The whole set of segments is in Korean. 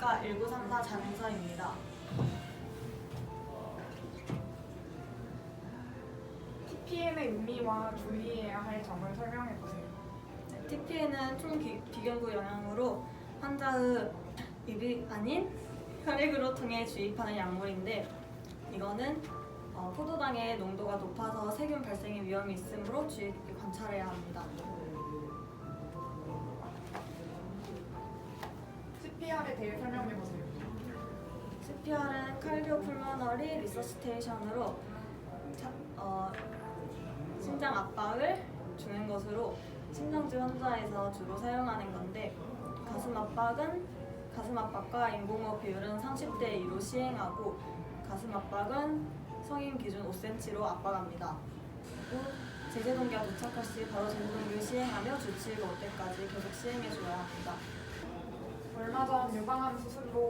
안녕하십니까. 1934 장은서입니다. TPN의 의미와 주의해야 할 점을 설명해 보세요. TPN은 총비경구 영향으로 환자의 입이 아닌 혈액으로 통해 주입하는 약물인데, 이거는 포도당의 농도가 높아서 세균 발생의 위험이 있으므로 주의 깊게 관찰해야 합니다. CPR에 대해 설명해 보세요. CPR은 카디오풀모너리 리서시테이션으로 심장 압박을 주는 것으로 심장질 환자에서 주로 사용하는 건데, 가슴 압박과 인공호흡 비율은 30대 2로 시행하고, 가슴 압박은 성인 기준 5cm로 압박합니다. 그리고 제재동기가 도착할 시 바로 제재동기를 시행하며 주치의가 올 때까지 계속 시행해줘야 합니다. 얼마 전 유방암 수술을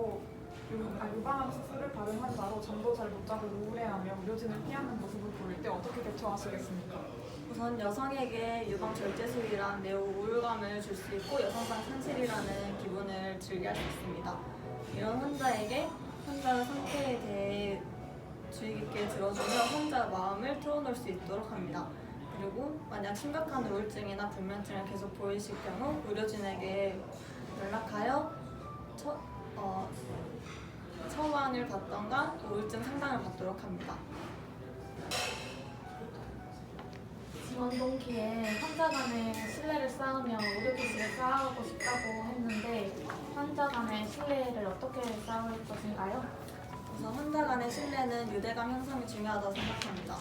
받은 환자로 잠도 잘 못 자고 우울해하며 의료진을 피하는 모습을 보일 때 어떻게 대처하시겠습니까? 우선 여성에게 유방 절제술이란 매우 우울감을 줄 수 있고 여성상 산실이라는 기분을 즐길 수 있습니다. 이런 환자에게 환자의 상태에 대해 주의 깊게 들어주며 환자의 마음을 털어놓을 수 있도록 합니다. 그리고 만약 심각한 우울증이나 불면증을 계속 보이실 경우 의료진에게 연락하여 처방을 받던가 우울증 상담을 받도록 합니다. 지원 동기에 환자 간의 신뢰를 쌓으며 의료기술을 쌓아가고 싶다고 했는데, 환자 간의 신뢰를 어떻게 쌓을 것인가요? 우선 환자 간의 신뢰는 유대감 형성이 중요하다고 생각합니다.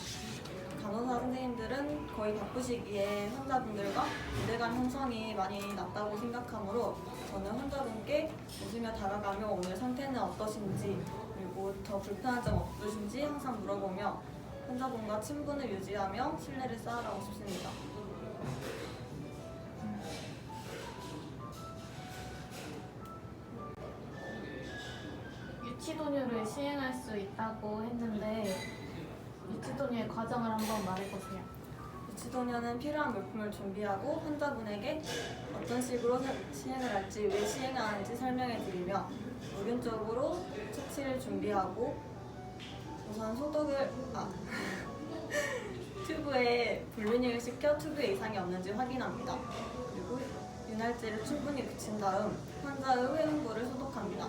간호사 선생님들은 거의 바쁘시기에 환자분들과 유대감 형성이 많이 낮다고 생각하므로, 저는 환자분께 웃으며 다가가며 오늘 상태는 어떠신지, 그리고 더 불편한 점 없으신지 항상 물어보며 환자분과 친분을 유지하며 신뢰를 쌓아가고 싶습니다. 유치도뇨를 시행할 수 있다고 했는데, 유치도뇨의 과정을 한번 말해보세요. 유치도뇨는 필요한 물품을 준비하고 환자분에게 어떤 식으로 시행을 할지, 왜 시행하는지 설명해 드리며 의균적으로 처치를 준비하고, 우선 튜브에 분리닝을 시켜 튜브에 이상이 없는지 확인합니다. 그리고 윤활제를 충분히 붙인 다음 환자의 회음부를 소독합니다.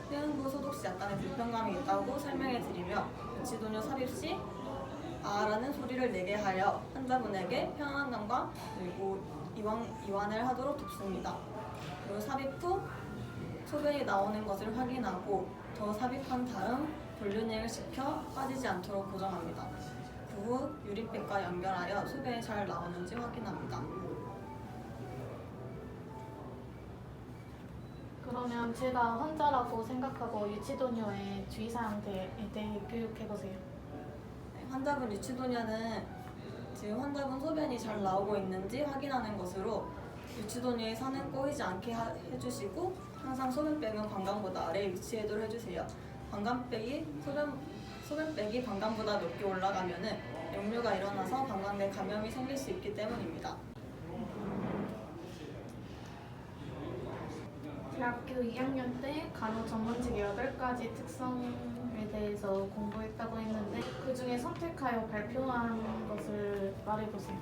회음부 소독 시 약간의 불편감이 있다고 설명해 드리며 유치도뇨 삽입 시 아라는 소리를 내게 하여 환자분에게 편안감과 그리고 이완을 하도록 돕습니다. 그리고 삽입 후 소변이 나오는 것을 확인하고 더 삽입한 다음 분리닝을 시켜 빠지지 않도록 고정합니다. 그 후 유리백과 연결하여 소변이 잘 나오는지 확인합니다. 그러면 제가 환자라고 생각하고 유치도뇨의 주의사항에 대해 교육해보세요. 환자분 유치도뇨는 지금 환자분 소변이 잘 나오고 있는지 확인하는 것으로, 유치도뇨의 선은 꼬이지 않게 해주시고 항상 소변백은 방광보다 아래에 위치하도록 해주세요. 소변백이 방광보다 높게 올라가면은 역류가 일어나서 방광내 감염이 생길 수 있기 때문입니다. 대학교 2학년 때 간호 전문직 8가지 특성에 대해서 공부했다고 했는데, 그 중에 선택하여 발표한 것을 말해보세요.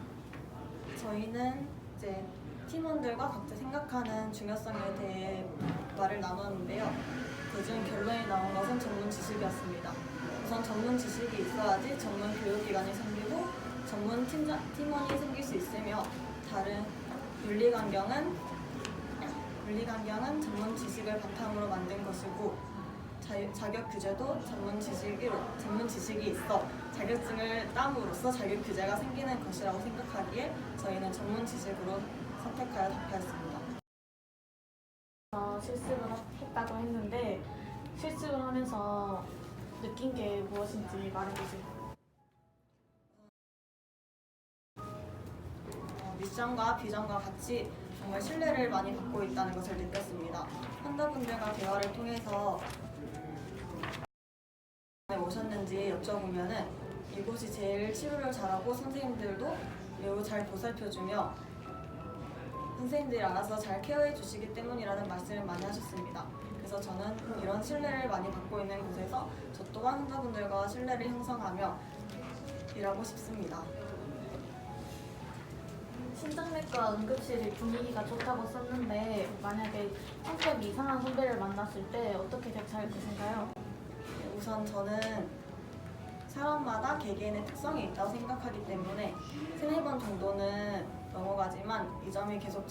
저희는 이제 팀원들과 각자 생각하는 중요성에 대해 말을 나눴는데요. 그중 결론이 나온 것은 전문 지식이었습니다. 우선 전문 지식이 있어야지 전문 교육기관이 생기고 전문 팀원이 생길 수 있으며, 다른 윤리강경은 전문 지식을 바탕으로 만든 것이고, 자격 규제도 전문 지식이 있어 자격증을 땀으로써 자격 규제가 생기는 것이라고 생각하기에 저희는 전문 지식으로 선택하여 답하였습니다. 실습을 했다고 했는데, 실습을 하면서 느낀 게 무엇인지 말해보세요. 미션과 비전과 같이 정말 신뢰를 많이 받고 있다는 것을 느꼈습니다. 환자분들과 대화를 통해서 오셨는지 여쭤보면은 이곳이 제일 치료를 잘하고 선생님들도 매우 잘 보살펴주며 선생님들이 알아서 잘 케어해 주시기 때문이라는 말씀을 많이 하셨습니다. 그래서 그래서 저는 이런 신뢰를 많이 받고 있는 곳에서 저 또한 환자분들과 신뢰를 형성하며 일하고 싶습니다. 신장내과 응급실이 분위기가 좋다고 썼는데 만약에 성격이 이상한 선배를 만났을 때 어떻게 대처할 것인가요? 우선 저는 사람마다 개개인의 특성이 있다고 생각하기 때문에 3-4번 정도는 넘어가지만 이 점이 계속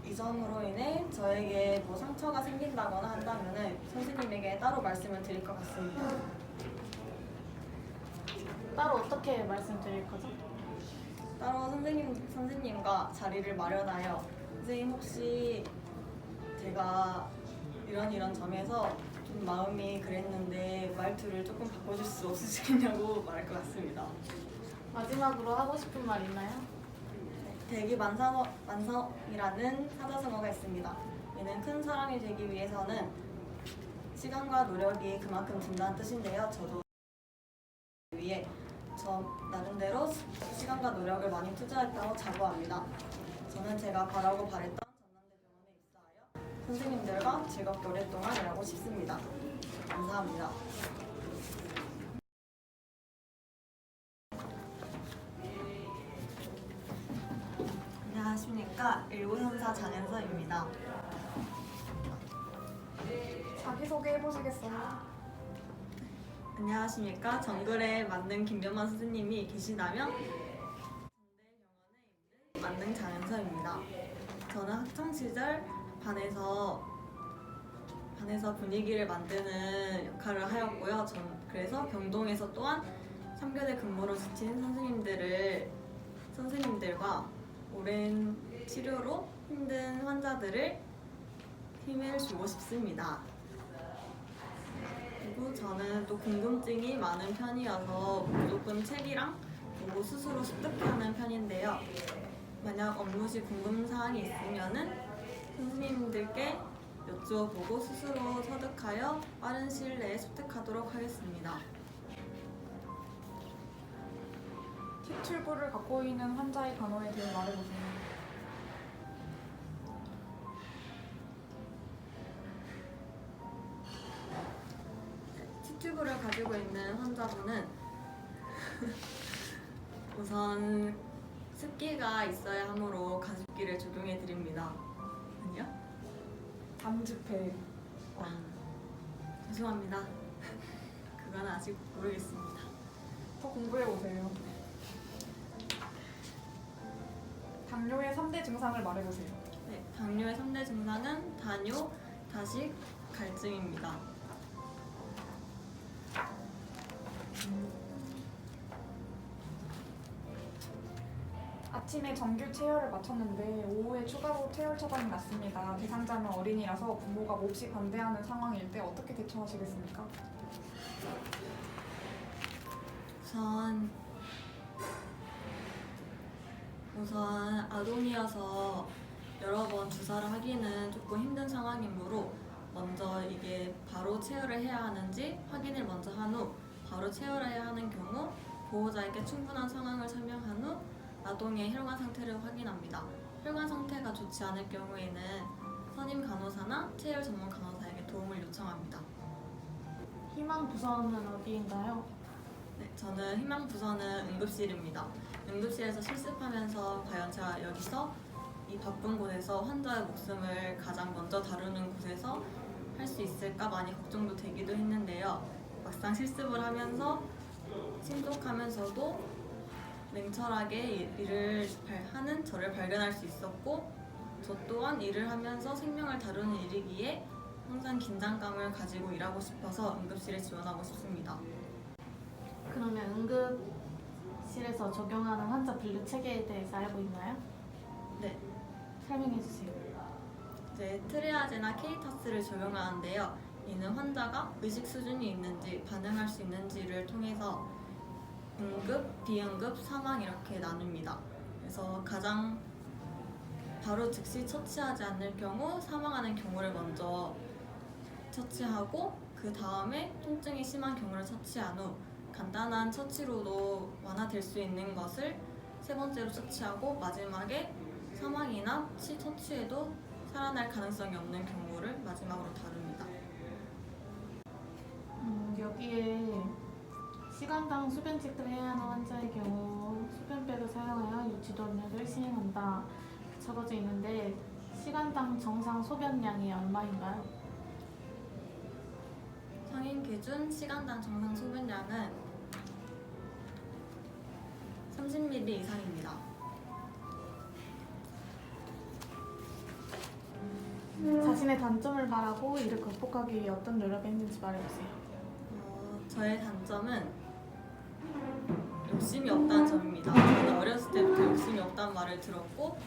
이 점으로 인해 저에게 뭐 상처가 생긴다거나 한다면 선생님에게 따로 말씀을 드릴 것 같습니다. 따로 어떻게 말씀드릴 거죠? 따로 선생님과 자리를 마련하여 선생님 혹시 제가 이런 점에서 좀 마음이 그랬는데 말투를 조금 바꿔줄 수 없으시겠냐고 말할 것 같습니다. 마지막으로 하고 싶은 말 있나요? 대기만성이라는 사자성어가 있습니다. 이는 큰 사람이 되기 위해서는 시간과 노력이 그만큼 든다는 뜻인데요. 저도 위해 저 나름대로 시간과 노력을 많이 투자했다고 자부합니다. 저는 제가 바라고 바랬던 전남대병원에 입사하여 선생님들과 즐겁게 오랫동안 일하고 싶습니다. 감사합니다. 안녕하십니까. 1934 장은서입니다. 자기소개 해보시겠어요? 안녕하십니까. 정글에 만능 김변만 선생님이 계시다면 정대병원에 있는 만능 장은서입니다. 저는 학창시절 반에서 분위기를 만드는 역할을 하였고요. 그래서 병동에서 또한 3교대 근무로 지친 선생님들과 오랜 치료로 힘든 환자들을 힘을 주고 싶습니다. 그리고 저는 또 궁금증이 많은 편이어서 무조건 책이랑 보고 스스로 습득하는 편인데요. 만약 업무 시 궁금사항이 있으면은 선생님들께 여쭈어보고 스스로 터득하여 빠른 시일 내에 습득하도록 하겠습니다. 티튜브를 갖고 있는 환자의 간호에 대해 말해보세요. 티튜브를 가지고 있는 환자분은 우선 습기가 있어야 하므로 가습기를 적용해 드립니다. 아니요? 담즙회. 죄송합니다. 그건 아직 모르겠습니다. 더 공부해보세요. 당뇨의 3대 증상을 말해보세요. 네, 당뇨의 3대 증상은 다뇨, 다식, 갈증입니다. 아침에 정규 체열을 마쳤는데 오후에 추가로 체열 처방이 났습니다. 대상자는 어린이라서 부모가 몹시 반대하는 상황일 때 어떻게 대처하시겠습니까? 우선 아동이어서 여러 번 주사를 하기는 조금 힘든 상황이므로 먼저 이게 바로 체열을 해야 하는지 확인을 먼저 한 후 바로 체열을 해야 하는 경우 보호자에게 충분한 상황을 설명한 후 아동의 혈관 상태를 확인합니다. 혈관 상태가 좋지 않을 경우에는 선임 간호사나 체열 전문 간호사에게 도움을 요청합니다. 희망 부서는 어디인가요? 네, 저는 희망 부서는 응급실입니다. 응급실에서 실습하면서 과연 제가 여기서 이 바쁜 곳에서 환자의 목숨을 가장 먼저 다루는 곳에서 할 수 있을까 많이 걱정도 되기도 했는데요. 막상 실습을 하면서 신속하면서도 냉철하게 일을 하는 저를 발견할 수 있었고 저 또한 일을 하면서 생명을 다루는 일이기에 항상 긴장감을 가지고 일하고 싶어서 응급실에 지원하고 싶습니다. 그러면 응급실에서 적용하는 환자 분류 체계에 대해서 알고 있나요? 네, 설명해 주세요. 이제 트리아제나 케이타스를 적용하는데요. 이는 환자가 의식 수준이 있는지 반응할 수 있는지를 통해서 응급, 비응급, 사망 이렇게 나눕니다. 그래서 가장 바로 즉시 처치하지 않을 경우 사망하는 경우를 먼저 처치하고 그 다음에 통증이 심한 경우를 처치한 후 간단한 처치로도 완화될 수 있는 것을 세 번째로 처치하고 마지막에 사망이나 처치에도 살아날 가능성이 없는 경우를 마지막으로 다룹니다. 여기에 시간당 수변 체크를 해야 하는 환자의 경우 수변백을 사용하여 유치도 음력을 시행한다 적어져 있는데 시간당 정상 소변량이 얼마인가요? 성인 기준 시간당 정상 소변량은 30ml 이상입니다. 자신의 단점을 말하고 이를 극복하기 위해 어떤 노력을 했는지 말해주세요. 저의 단점은 욕심이 없다는 점입니다. 저는 어렸을 때부터 욕심이 없다는 말을 들었고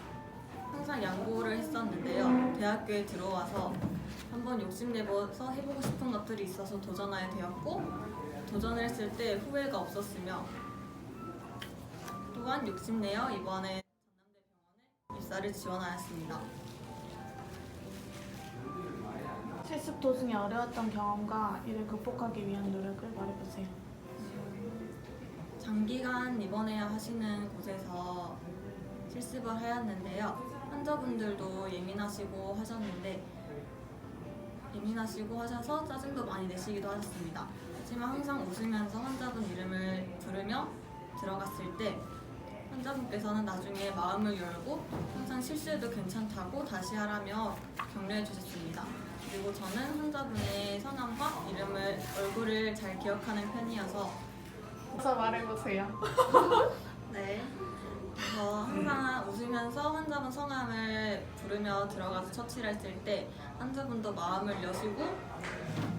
항상 양보를 했었는데요. 대학교에 들어와서 한번 욕심내서 해보고 싶은 것들이 있어서 도전하게 되었고 도전을 했을 때 후회가 없었으며 또한 욕심내어 이번에 전남대병원에 입사를 지원하였습니다. 실습 도중에 어려웠던 경험과 이를 극복하기 위한 노력을 말해보세요. 장기간 입원해야 하시는 곳에서 실습을 하였는데요. 환자분들도 예민하시고 하셔서 짜증도 많이 내시기도 하셨습니다. 하지만 항상 웃으면서 환자분 이름을 부르며 들어갔을 때 환자분께서는 나중에 마음을 열고 항상 실수해도 괜찮다고 다시 하라며 격려해 주셨습니다. 그리고 저는 환자분의 성함과 얼굴을 잘 기억하는 편이어서 어서 말해보세요. 네. 그래서 항상 웃으면서 환자분 성함을 부르며 들어가서 처치를 했을 때 환자분도 마음을 여시고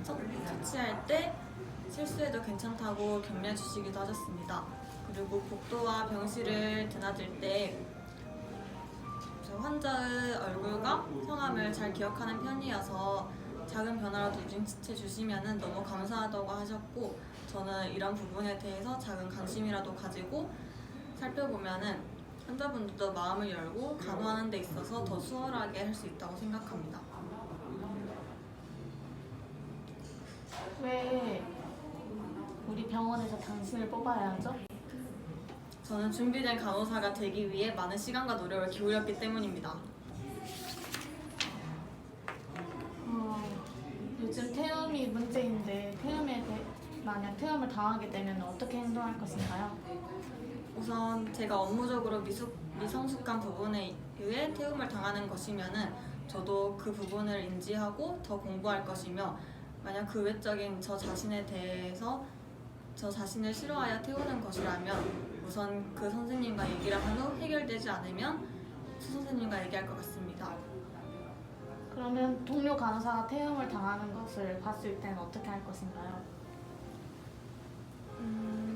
처치할 때 실수해도 괜찮다고 격려해 주시기도 하셨습니다. 그리고 복도와 병실을 드나들 때 환자의 얼굴과 성함을 잘 기억하는 편이어서 작은 변화라도 눈치채 주시면 너무 감사하다고 하셨고 저는 이런 부분에 대해서 작은 관심이라도 가지고 살펴보면 환자분들도 마음을 열고 간호하는 데 있어서 더 수월하게 할 수 있다고 생각합니다. 왜 우리 병원에서 당신을 뽑아야 하죠? 저는 준비된 간호사가 되기 위해 많은 시간과 노력을 기울였기 때문입니다. 요즘 태움이 문제인데 만약 태움을 당하게 되면 어떻게 행동할 것인가요? 우선 제가 업무적으로 미성숙한 부분에 의해 태움을 당하는 것이면은 저도 그 부분을 인지하고 더 공부할 것이며 만약 그 외적인 저 자신에 대해서 저 자신을 싫어하여 태우는 것이라면 우선 그 선생님과 얘기를 한 후 해결되지 않으면 수 선생님과 얘기할 것 같습니다. 그러면 동료 간호사가 태움을 당하는 것을 봤을 때는 어떻게 할 것인가요?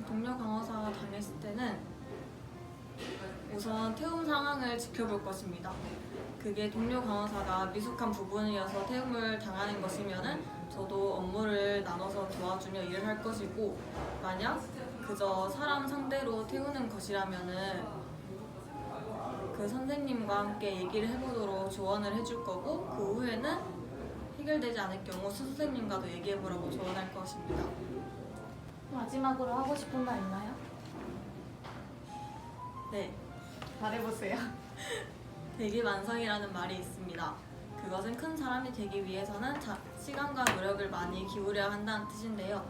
동료 간호사가 당했을 때는 우선 태움 상황을 지켜볼 것입니다. 그게 동료 간호사가 미숙한 부분이어서 태움을 당하는 것이면은 저도 업무를 나눠서 도와주며 일을 할 것이고 만약 그저 사람 상대로 태우는 것이라면은 그 선생님과 함께 얘기를 해보도록 조언을 해줄 거고 그 후에는 해결되지 않을 경우 수 선생님과도 얘기해보라고 조언할 것입니다. 마지막으로 하고 싶은 말 있나요? 네, 말해보세요. 대기만성이라는 말이 있습니다. 그것은 큰 사람이 되기 위해서는 시간과 노력을 많이 기울여야 한다는 뜻인데요.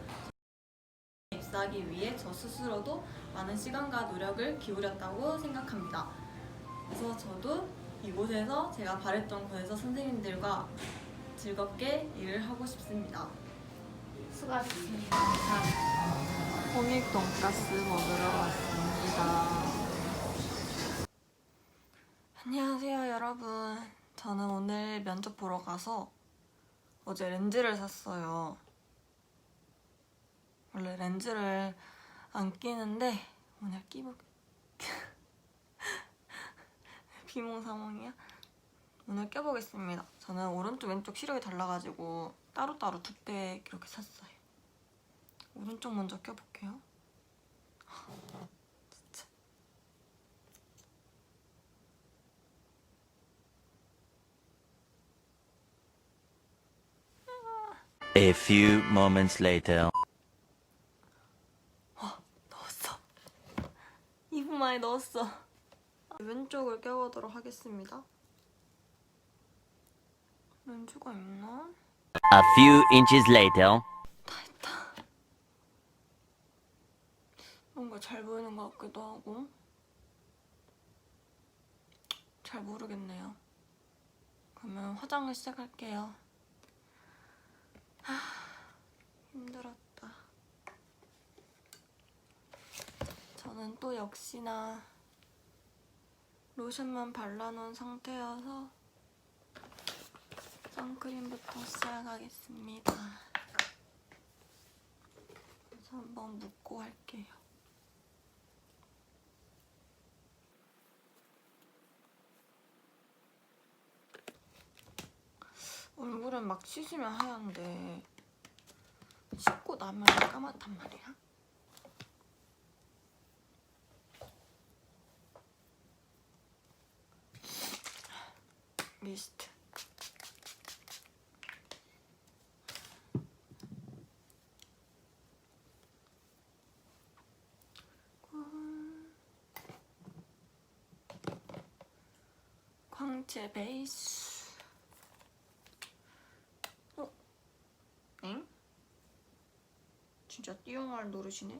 입사하기 위해 저 스스로도 많은 시간과 노력을 기울였다고 생각합니다. 그래서 저도 이곳에서 제가 바랬던 곳에서 선생님들과 즐겁게 일을 하고 싶습니다. 수고하셨습니다. 홍익 돈가스 먹으러 왔습니다. 안녕하세요 여러분. 저는 오늘 면접 보러 가서 어제 렌즈를 샀어요. 원래 렌즈를 안 끼는데 오늘 비몽사몽이야? 오늘 껴보겠습니다. 저는 오른쪽 왼쪽 시력이 달라가지고 따로따로 두 대 이렇게 샀어요. 오른쪽 먼저 껴볼게요. 진짜. A few moments later. 넣었어. 2분 만에 넣었어. 왼쪽을 껴보도록 하겠습니다. 렌즈가 있나? A few inches later. 다 했다. 뭔가 잘 보이는 것 같기도 하고 잘 모르겠네요. 그러면 화장을 시작할게요. 힘들었다. 저는 또 역시나 로션만 발라놓은 상태여서 선크림부터 시작하겠습니다. 그래서 한번 묶고 할게요. 얼굴은 막 씻으면 하얀데 씻고 나면 까맣단 말이야. 미스트. 광채 베이스. 엥? 진짜 띠용할 노릇이네?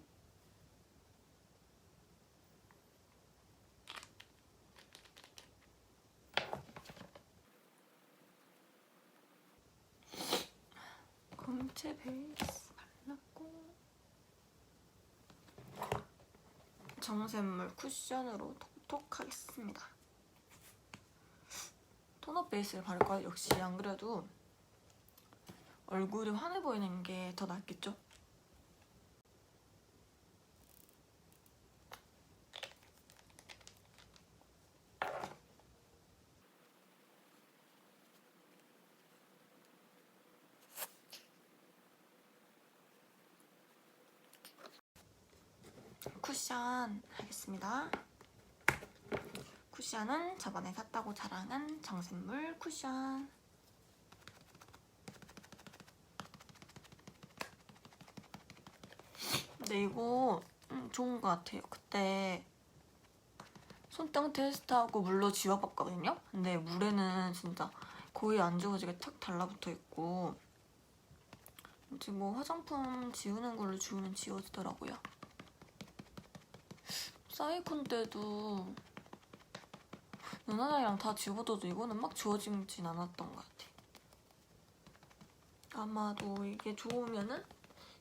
광채 베이스 발랐고 정샘물 쿠션으로 톡톡 하겠습니다. 톤업 베이스를 바를까요? 역시 안 그래도 얼굴이 환해 보이는 게 더 낫겠죠? 쿠션 하겠습니다. 쿠션은 저번에 샀다고 자랑한 정샘물 쿠션. 근데 이거 좋은 것 같아요. 그때 손등 테스트하고 물로 지워봤거든요? 근데 물에는 진짜 거의 안 지워지게 탁 달라붙어 있고 이제 뭐 화장품 지우는 걸로 지우면 지워지더라고요. 사이콘 때도 눈화장이랑 다 지워둬도 이거는 막 지워지진 않았던 것 같아. 아마도 이게 좋으면은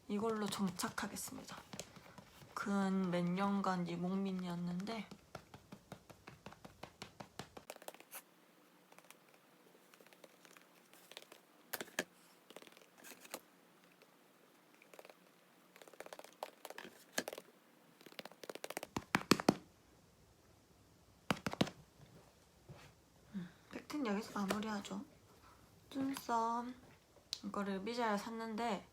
이걸로 정착하겠습니다. 근 몇 년간 이목민이었는데 팩트는 여기서 마무리하죠. 눈썹 이거를 미자에 샀는데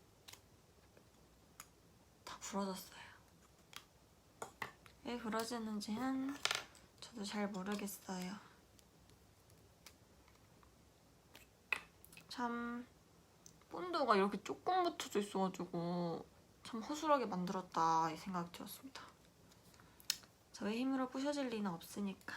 다 부러졌어요. 왜 부러지는지는 저도 잘 모르겠어요. 참 본드가 이렇게 조금 묻혀져 있어가지고 참 허술하게 만들었다 이 생각이 들었습니다. 저의 힘으로 부셔질 리는 없으니까.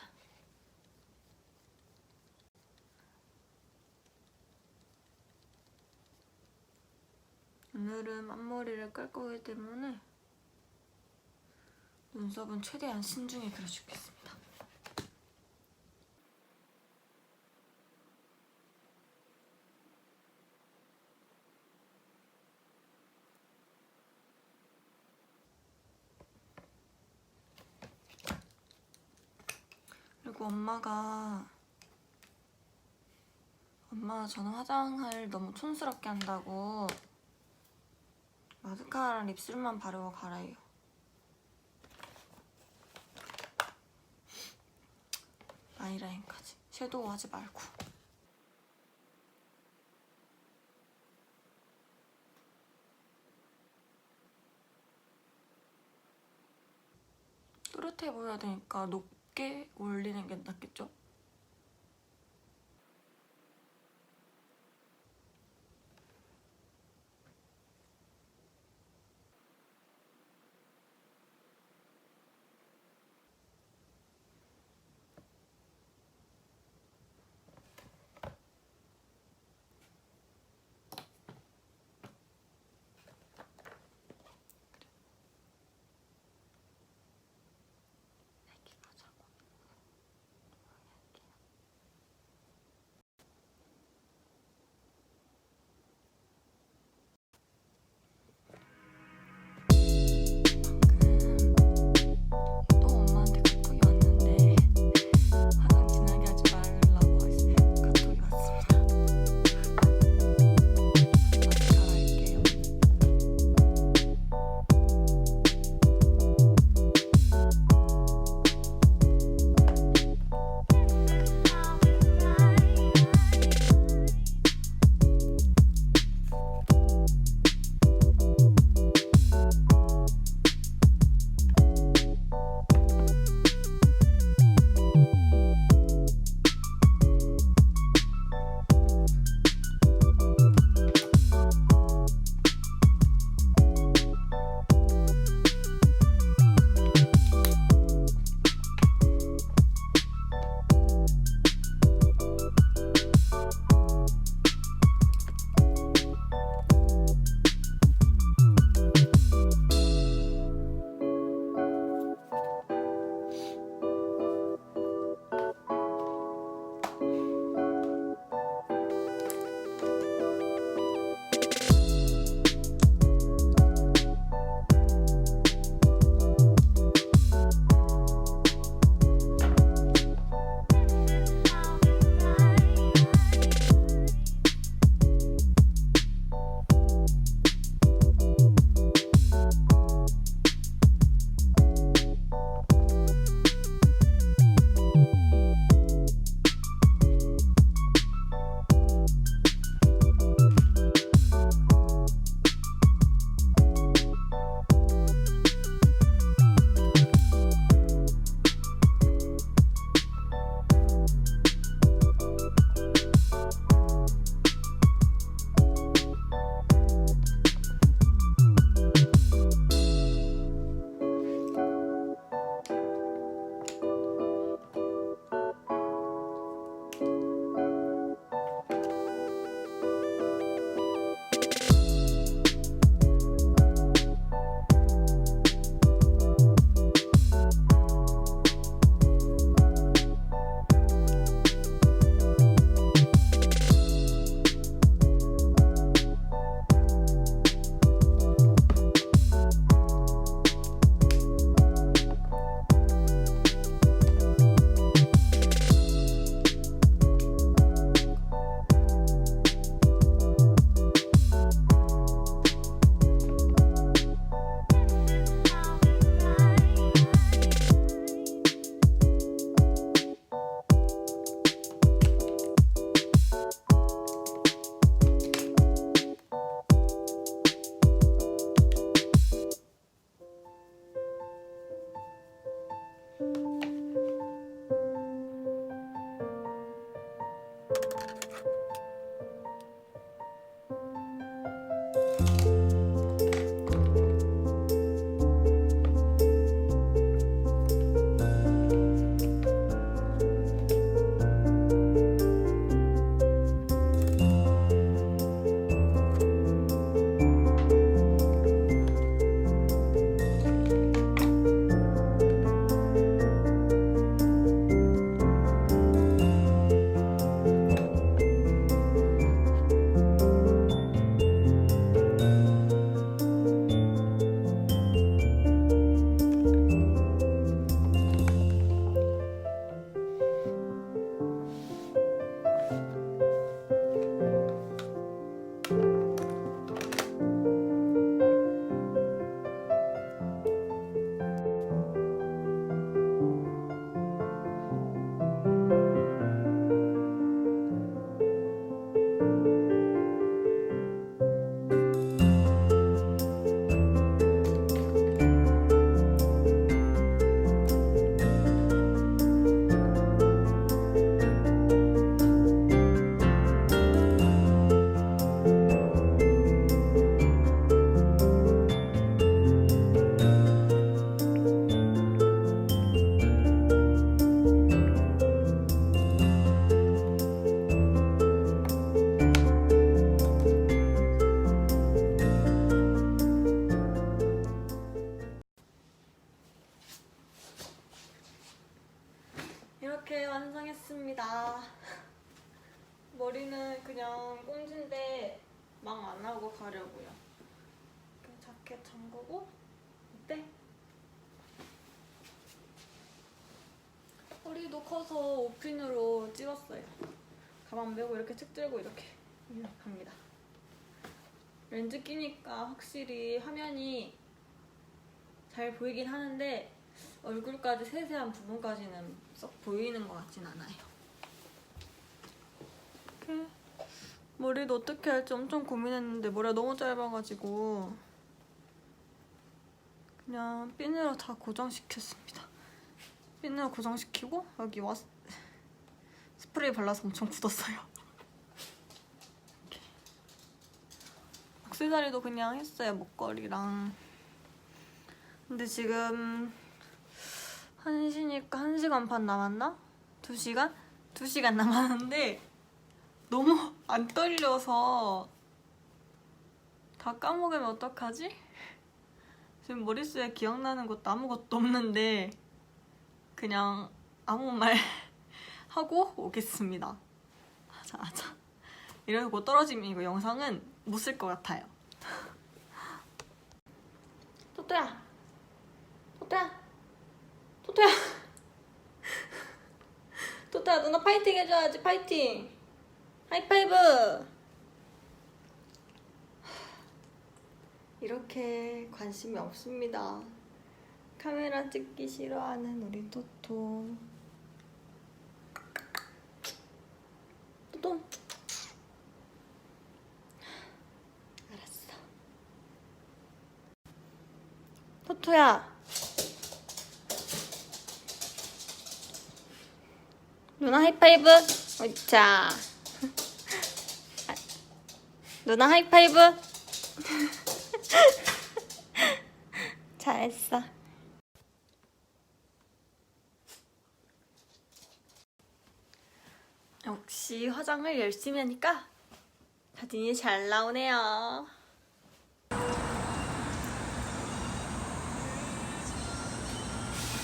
오늘은 앞머리를 깔 거기 때문에 눈썹은 최대한 신중히 그려주겠습니다. 그리고 엄마가 저는 화장을 너무 촌스럽게 한다고 마스카라랑 립술만 바르고 가래요. 아이라인까지. 섀도우 하지 말고. 또렷해 보여야 되니까 높게 올리는 게 낫겠죠? 이렇게 완성했습니다. 머리는 그냥 꽁지인데 망 안 하고 가려고요. 이렇게 자켓 잠그고 어때? 허리도 커서 오핀으로 찍었어요. 가방 메고 이렇게 책 들고 이렇게 갑니다. 렌즈 끼니까 확실히 화면이 잘 보이긴 하는데 얼굴까지 세세한 부분까지는 썩 보이는 것 같진 않아요. 이렇게 머리도 어떻게 할지 엄청 고민했는데 머리가 너무 짧아가지고 그냥 핀으로 다 고정시켰습니다. 핀으로 고정시키고 여기 스프레이 발라서 엄청 굳었어요. 이렇게. 액세서리도 그냥 했어요. 목걸이랑. 근데 지금 1시니까 1시간 반 남았나? 2시간? 2시간 남았는데 너무 안 떨려서 다 까먹으면 어떡하지? 지금 머릿속에 기억나는 것도 아무것도 없는데 그냥 아무 말 하고 오겠습니다. 아자. 이러고 떨어지면 이거 영상은 못 쓸 것 같아요. 토토야! 토토야 누나 파이팅 해줘야지. 파이팅! 하이파이브! 이렇게 관심이 없습니다. 카메라 찍기 싫어하는 우리 토토. 토토. 알았어. 토토야. 누나 하이파이브. 자. 누나 하이파이브. 잘했어. 역시 화장을 열심히 하니까 사진이 잘 나오네요.